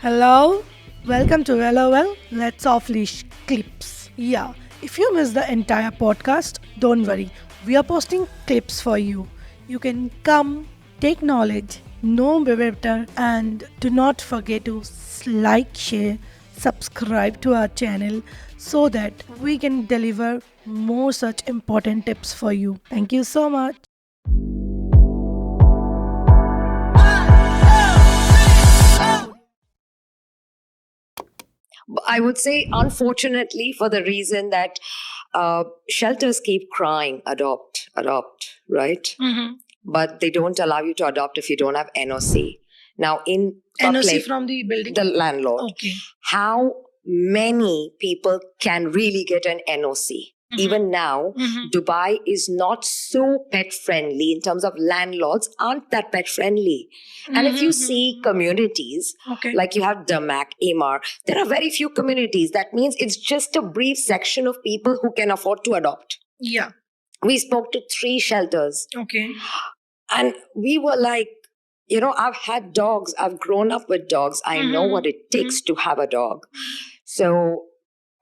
Hello, welcome to LOL Let's Off Leash Clips. Yeah, if you missed the entire podcast, don't worry, we are posting clips for you. You can come, take knowledge, know better, and do not forget to like, share, subscribe to our channel so that we can deliver more such important tips for you. Thank you so much. I would say, unfortunately, for the reason that shelters keep crying, right? But they don't allow you to adopt if you don't have NOC. Now, in NOC public, from the building? the landlord, Okay. how many people can really get an NOC? Even now, Dubai is not so pet friendly in terms of landlords aren't that pet friendly. And if you see communities, Okay. like you have Damak, Emar, there are very few communities. That means it's just a brief section of people who can afford to adopt. Yeah. We spoke to 3 shelters Okay. and we were like, I've had dogs. I've grown up with dogs. I know what it takes to have a dog. So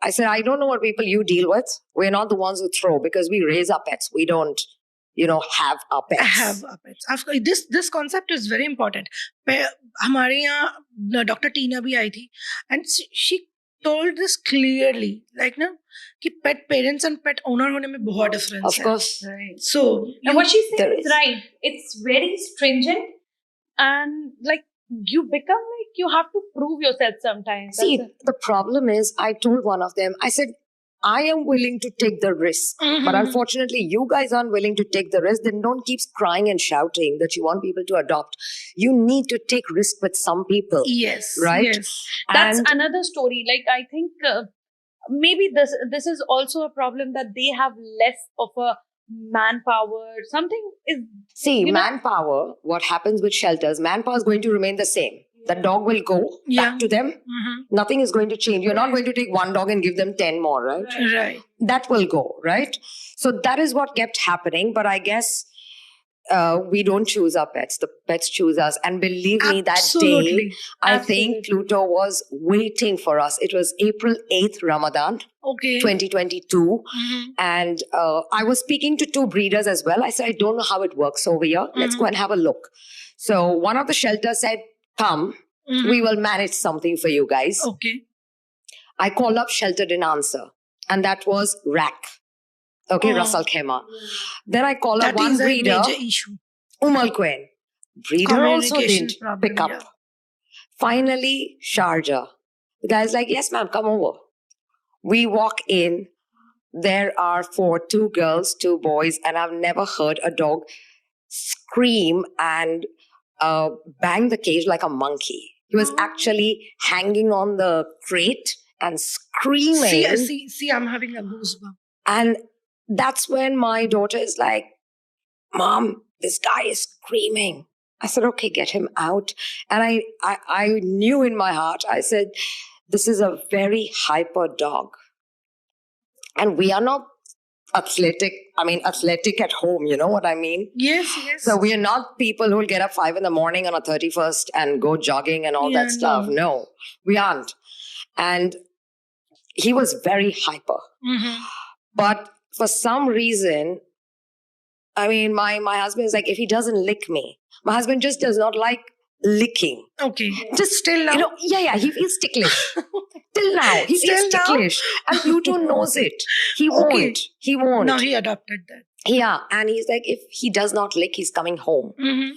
I said, I don't know what people you deal with. We're not the ones who throw because we raise our pets. We don't, have our pets. Have pets. This concept is very important. हमारे यहाँ doctor टीना भी आई थी and she told this clearly like ना कि pet parents and pet owner होने में बहुत difference Of है. course. Right. So And what she said there is is. right. It's very stringent, and like you become like you have to prove yourself sometimes. See, That's it. the problem is, I told one of them, I said, I am willing to take the risk. But unfortunately, you guys aren't willing to take the risk. Then don't keep crying and shouting that you want people to adopt. You need to take risk with some people. yes, Right? yes. That's And another story. Like I think maybe this is also a problem that they have less of a manpower. Something is see, you know- manpower, what happens with shelters, manpower is going to remain the same. The dog will go Yeah. back to them. Nothing is going to change. You're not going to take one dog and give them 10 more, right? Right. That will go, right? So that is what kept happening. But I guess we don't choose our pets. The pets choose us. And believe me, that day, Absolutely. I think Pluto was waiting for us. It was April 8th, Ramadan, Okay. 2022. And I was speaking to 2 breeders as well. I said, I don't know how it works over here. Let's go and have a look. So one of the shelters said, come, we will manage something for you guys. Okay. I called up, shelter didn't answer. And that was RAC. Okay, Oh. Russell Khema. Then I called up That one is a breeder, major issue. Queen. Breeder also Communication didn't problem, pick up. yeah. Finally, Sharjah. The guy's like, yes, ma'am, come over. We walk in. There are 2 girls, 2 boys, and I've never heard a dog scream and bang the cage like a monkey. He was actually hanging on the crate and screaming. See, I'm having a goosebump. And that's when my daughter is like, Mom, this guy is screaming. I said, okay, get him out. And I knew in my heart, I said, this is a very hyper dog. And we are not athletic at home, you know what I mean? Yes, yes. So we are not people who will get up 5 in the morning on a 31st and go jogging and all that stuff. No, we aren't. And he was very hyper. But for some reason, my husband is like, if he doesn't lick me, my husband just does not like licking. Okay. Just Still now? He feels ticklish. Till now, he feels Still now? ticklish. And Pluto knows it. He won't. Okay. He won't. Now he adopted that. Yeah. And he's like, if he does not lick, he's coming home. I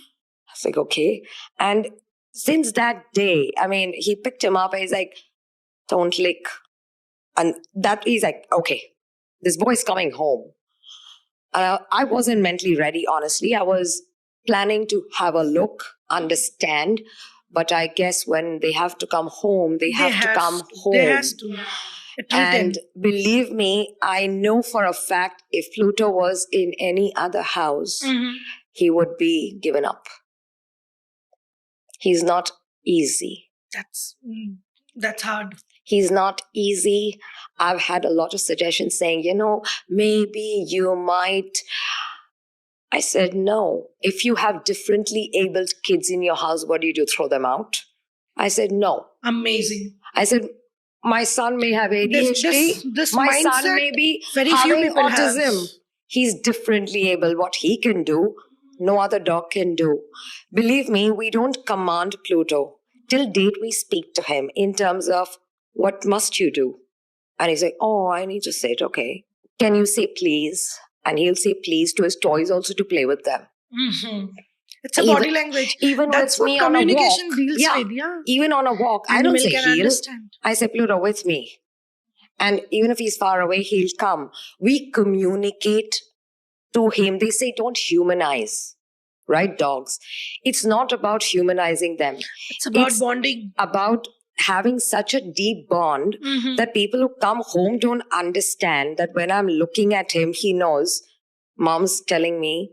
was like, okay. And since that day, he picked him up and he's like, don't lick. And that he's like, okay, this boy's coming home. I wasn't mentally ready, honestly. I was planning to have a look, understand. But I guess when they have to come home, they have to come home. They has to. And believe me, I know for a fact if Pluto was in any other house, he would be given up. He's not easy. That's hard. He's not easy. I've had a lot of suggestions saying, maybe you might. I said, no. If you have differently abled kids in your house, what do you do? Throw them out? I said, no. Amazing. I said, my son may have ADHD. This My mindset, son may be very few having people have. autism. He's differently able. What he can do, no other dog can do. Believe me, we don't command Pluto. Till date, we speak to him in terms of, what must you do? And he's like, oh, I need to sit. Okay. Can you say please? And he'll say please to his toys also to play with them. Mm-hmm. It's a body language. Even That's with what me on a communication walk. deals Yeah. with. Yeah. Even on a walk, I don't Animal say can heel. understand. I say, Pluto, with me. And even if he's far away, he'll come. We communicate to him. They say, don't humanize, right, dogs? It's not about humanizing them. It's about It's bonding. about having such a deep bond Mhm. that people who come home don't understand that when I'm looking at him, he knows mom's telling me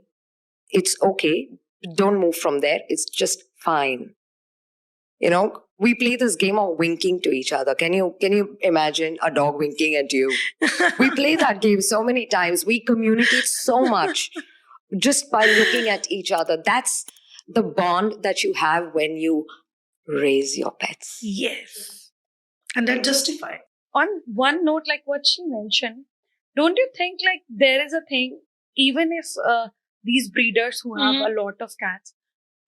it's okay. Don't move from there. It's just fine. You know, we play this game of winking to each other. Can you imagine a dog winking at you? We play that game so many times. We communicate so much just by looking at each other. That's the bond that you have when you raise your pets. Yes. And that justified. On one note, like what she mentioned, don't you think like there is a thing, even if these breeders who have a lot of cats,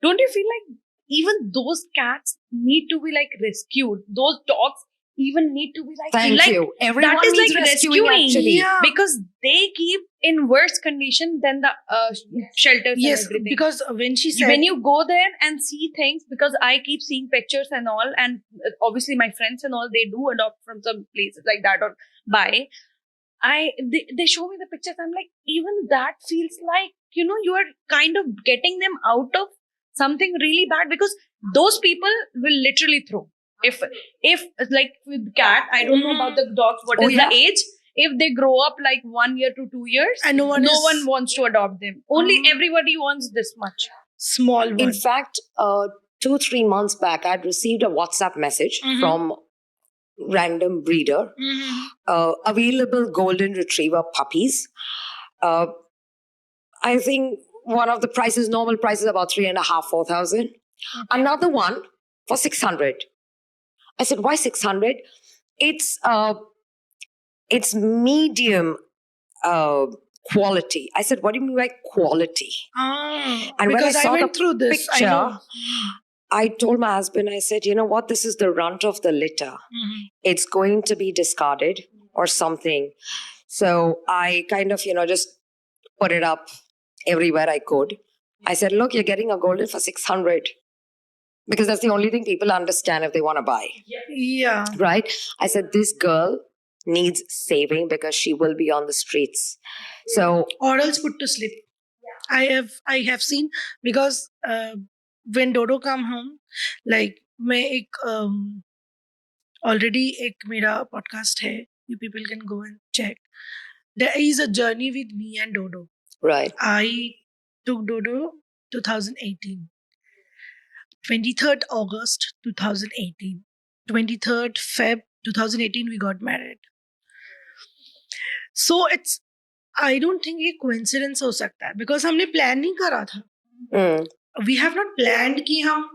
don't you feel like even those cats need to be like rescued? Those dogs even need to be like, Thank you. Everyone that is needs like rescuing, actually. Yeah. because they keep in worse condition than the shelters Yes, and everything. because when she said, When you go there and see things, because I keep seeing pictures and all, and obviously my friends and all, they do adopt from some places like that or buy. They show me the pictures. I'm like, even that feels like, you are kind of getting them out of something really bad, because those people will literally throw. If like with cat, I don't know about the dogs, what is yeah. the age? If they grow up like 1 year to 2 years, and no one wants to adopt them. Only everybody wants this much. small one. In fact, 2-3 months back, I'd received a WhatsApp message from random breeder, available golden retriever puppies. I think one of the prices, normal price is about 3,500-4,000. Another one for 600. I said, why 600? It's medium quality. I said, what do you mean by quality? And when because I saw went the through this. I picture, know. I told my husband, I said, you know what? This is the runt of the litter. It's going to be discarded or something. So I kind of, just put it up everywhere I could. I said, look, you're getting a golden for 600. Because that's the only thing people understand if they want to buy. Yeah. Right? I said, this girl needs saving because she will be on the streets. So, Or else put to sleep. I have seen, because when Dodo come home, like मैं एक already एक मेरा podcast है. You people can go and check. There is a journey with me and Dodo. right. I took Dodo 2018. 23rd August 2018. 23rd Feb 2018 we got married. So it's, I don't think ये coincidence हो सकता है, because हमने plan नहीं करा था. We have not planned कि हम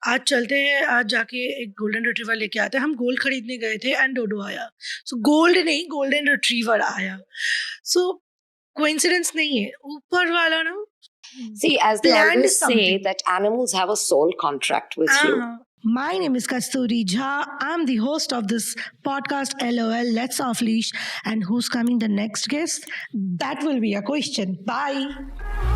आज चलते हैं, आज जाके एक गोल्डन रिट्रीवर लेके आते हैं. हम गोल्ड खरीदने गए थे एंड डोडो आया. सो गोल्ड नहीं, गोल्डन रिट्रीवर आया. सो कोइंसिडेंस नहीं है, ऊपर वाला ना. See, as they Planned always say, something. that animals have a soul contract with you. My name is Kasturi Jha. I'm the host of this podcast, LOL, Let's Off Leash. And who's coming the next guest? That will be a question. Bye.